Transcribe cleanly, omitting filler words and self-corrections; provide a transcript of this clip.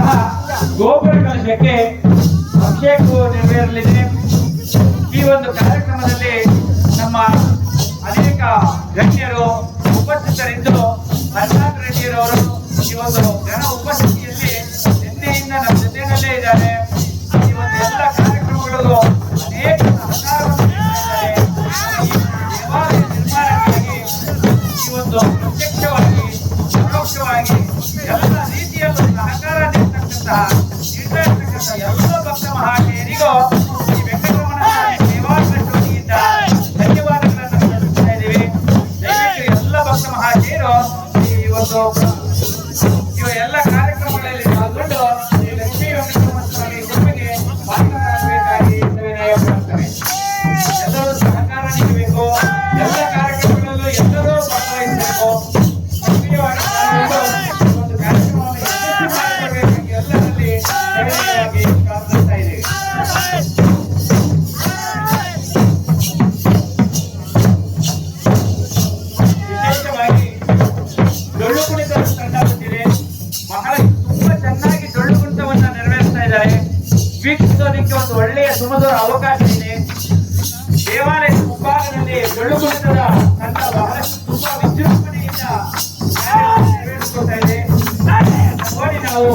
ಇರುವಂತಹ ಗೋಪುರ ಕಲಶಕ್ಕೆ ಅಭಿಷೇಕವು ನೆರವೇರಲಿದೆ. ಈ ಒಂದು ಕಾರ್ಯಕ್ರಮದಲ್ಲಿ ನಮ್ಮ ಅನೇಕ ಗಣ್ಯರು ಉಪಸ್ಥಿತರಿದ್ದು ಹನುಮಂತ ರೆಡ್ಡಿಯರವರು ಈ ಒಂದು ಜನ ಉಪಸ್ಥಿತಿಯಲ್ಲಿ ನಿನ್ನೆಯಿಂದ ನಮ್ಮ ಜೊತೆಯಲ್ಲೇ ಇದ್ದಾರೆ. ಈ ಒಂದು ಎಲ್ಲ ಕಾರ್ಯಕ್ರಮಗಳಿಗೂ ಅನೇಕ ಸಹಕಾರವನ್ನು ನೀಡಿದ್ದಾರೆ. ಈ ದೇವಾಲಯ ನಿರ್ಮಾಣಕ್ಕಾಗಿ ಈ ಒಂದು ಪ್ರತ್ಯಕ್ಷವಾಗಿ ಪರೋಕ್ಷವಾಗಿ ಎಲ್ಲ ರೀತಿಯಲ್ಲೂ ಸಹಕಾರ ನೀಡತಕ್ಕಂತಹ ಎಲ್ಲ ಭಕ್ತ ಮಹಾಶಯರಿಗೂ ಈ ವೆಂಕಟರಮಣ ದೇವಾಲಯದ ವತಿಯಿಂದ ಧನ್ಯವಾದಗಳನ್ನು ಸಲ್ಲಿಸ್ತಾ ಇದ್ದೀವಿ. ದಯವಿಟ್ಟು ಎಲ್ಲ ಭಕ್ತ ಮಹಾಶಯರು ಈ ಒಂದು ಇವ ಎಲ್ಲ ಕಾರ್ಯಕ್ರಮಗಳಲ್ಲಿ ಪಾಲ್ಗೊಂಡು ಶ್ರೀ ಲಕ್ಷ್ಮೀ ವೆಂಕಟರಮಣ ಸ್ವಾಮಿ ಗುರುವಿಗೆ ಪಾಲ್ಗೊಳ್ಳಬೇಕಾಗಿ ವಿನಯಪಡುತ್ತೇವೆ. ಎಲ್ಲರೂ ಸಹಕಾರ ನೀಡಬೇಕು. ಎಲ್ಲ ಕಾರ್ಯಕ್ರಮಗಳಲ್ಲೂ ಎಲ್ಲರೂ ಭಾಗವಹಿಸಬೇಕು. ಸಕ್ರಿಯವಾಗಿ ಪಾಲ್ಗೊಂಡು ಒಂದು ಕಾರ್ಯಕ್ರಮವನ್ನು ಯಶಸ್ವಿ ಮಾಡಿಕೊಳ್ಳಬೇಕಾಗಿ ಎಲ್ಲರಲ್ಲಿ ದಯವಿಟ್ಟು ಪ್ರಾರ್ಥಿಸ್ತಾ ಇದ್ದೇವೆ. ವಿಶೇಷವಾಗಿ ಡೊಳ್ಳು ಕುಣಿತ ತಂಡ ಬಂದಿದೆ. ಬಹಳ ತುಂಬಾ ಚೆನ್ನಾಗಿ ಡೊಳ್ಳು ಕುಣಿತವನ್ನ ನೆರವೇರಿಸ್ತಾ ಇದ್ದಾರೆ. ವೀಕ್ಷಿಸೋದಕ್ಕೆ ಒಂದು ಒಳ್ಳೆಯ ಸುಮಧುರ ಅವಕಾಶ ಇದೆ. ದೇವಾಲಯದ ಮುಂಭಾಗದಲ್ಲಿ ಡೊಳ್ಳು ಕುಣಿತದ ತಂಡ ಬಹಳಷ್ಟು ತುಂಬಾ ವಿಜೃಂಭಣೆಯಿಂದ ನೆರವೇರಿಸ್ಕೊಳ್ತಾ ಇದೆ. ನೋಡಿ ನಾವು